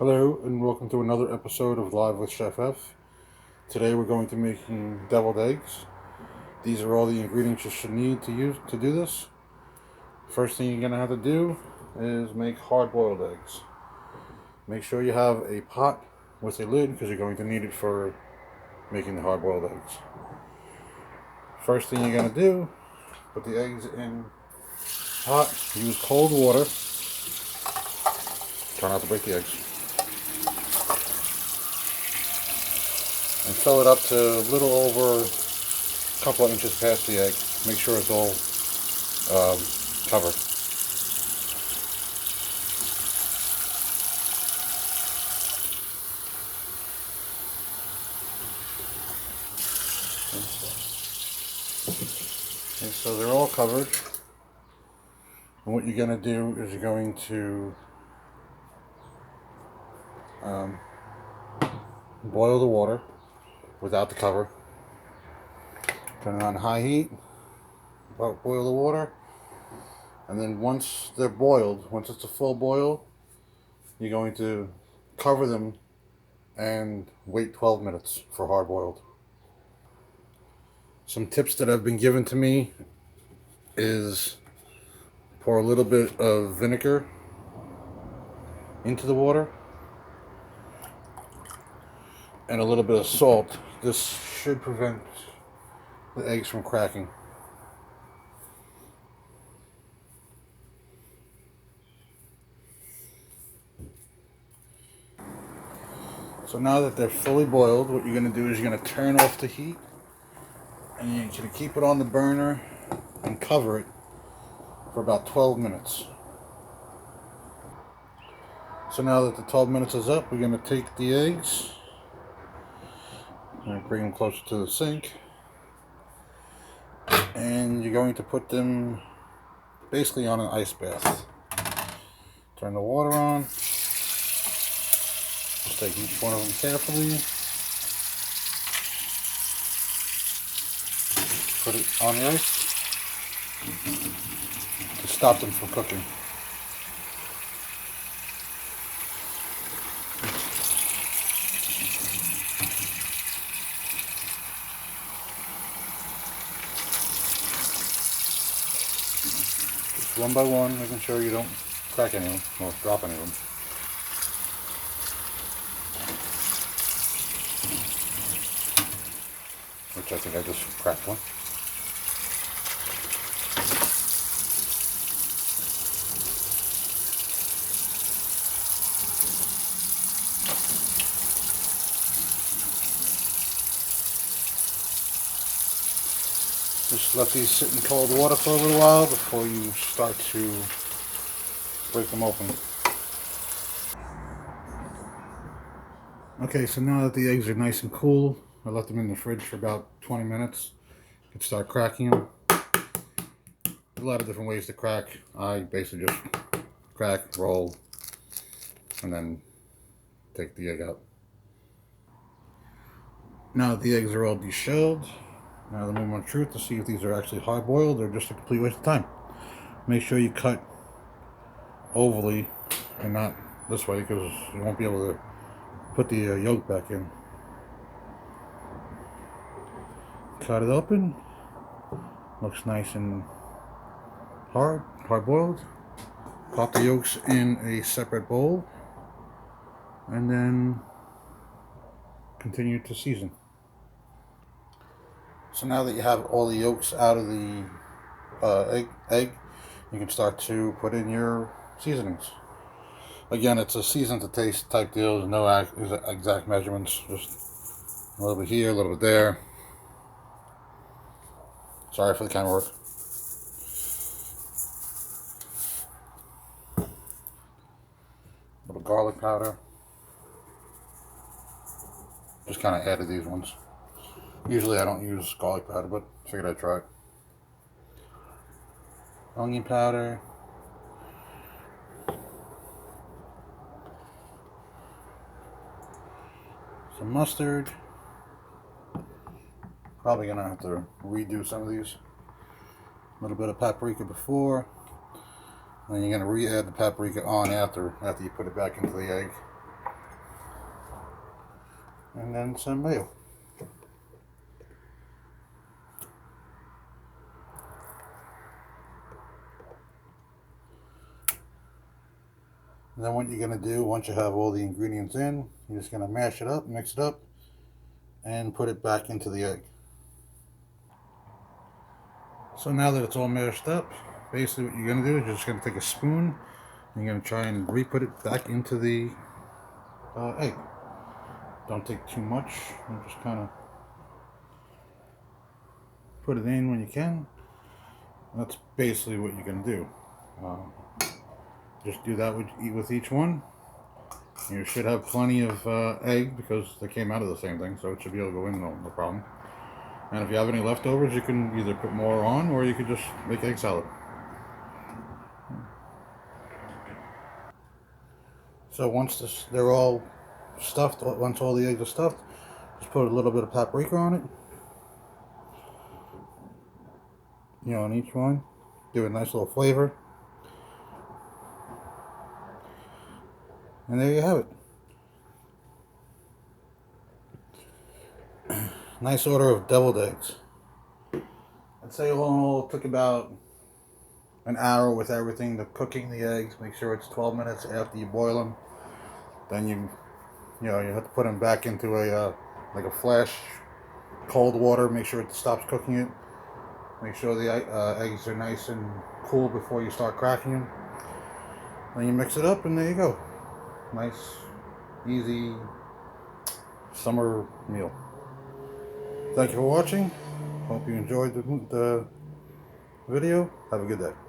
Hello and welcome to another episode of Live with Chef Heff. Today we're going to be making deviled eggs. These are all the ingredients you should need to do this. First thing you're going to have to do is make hard-boiled eggs. Make sure you have a pot with a lid because you're going to need it for making the hard-boiled eggs. First thing you're going to do, put the eggs in hot, use cold water. Try not to break the eggs. And fill it up to a little over a couple of inches past the egg. Make sure it's all covered. Okay, so they're all covered. And what you're going to do is you're going to boil the water without the cover. Turn it on high heat. Boil the water. And then once they're boiled, once it's a full boil, you're going to cover them and wait 12 minutes for hard boiled. Some tips that have been given to me is pour a little bit of vinegar into the water and a little bit of salt. This should prevent the eggs from cracking. So now that they're fully boiled, what you're going to do is you're going to turn off the heat and you're going to keep it on the burner and cover it for about 12 minutes. So now that the 12 minutes is up, we're going to take the eggs and bring them closer to the sink, and you're going to put them basically on an ice bath. Turn the water on. Just take each one of them carefully. Put it on the ice to stop them from cooking. Just one by one, making sure you don't crack any of them or drop any of them. Which I think I just cracked one. Just let these sit in cold water for a little while before you start to break them open. Okay, so now that the eggs are nice and cool, I left them in the fridge for about 20 minutes. You can start cracking them. A lot of different ways to crack. I basically just crack, roll, and then take the egg out. Now that the eggs are all deshelled, now the moment of truth to see if these are actually hard boiled or just a complete waste of time. Make sure you cut ovally and not this way because you won't be able to put the yolk back in. Cut it open. Looks nice and hard boiled. Pop the yolks in a separate bowl and then continue to season. So now that you have all the yolks out of the egg, you can start to put in your seasonings. Again, it's a season to taste type deal. There's no exact measurements. Just a little bit here, a little bit there. Sorry for the camera work. A little garlic powder. Just kind of added these ones. Usually I don't use garlic powder, but figured I'd try it. Onion powder. Some mustard. Probably gonna have to redo some of these. A little bit of paprika before. And then you're gonna re-add the paprika on after you put it back into the egg. and then some mayo. And then what you're going to do, once you have all the ingredients in, you're just going to mash it up, mix it up, and put it back into the egg. So now that it's all mashed up, basically what you're going to do is you're just going to take a spoon and you're going to try and re-put it back into the egg. Don't take too much, and just kind of put it in when you can. That's basically what you're going to do. Just do that with each one. You should have plenty of egg because they came out of the same thing, so it should be able to go in, no problem. And if you have any leftovers, you can either put more on or you could just make egg salad. So once they're all stuffed, once all the eggs are stuffed, just put a little bit of paprika on it. You know, on each one. Give it a nice little flavor. And there you have it. Nice order of deviled eggs. I'd say all in all it took about an hour with everything, the cooking the eggs. Make sure it's 12 minutes after you boil them. Then you have to put them back into a like a flash cold water. Make sure it stops cooking it. Make sure the eggs are nice and cool before you start cracking them. Then you mix it up and there you go. Nice, easy summer meal. Thank you for watching. Hope you enjoyed the video. Have a good day.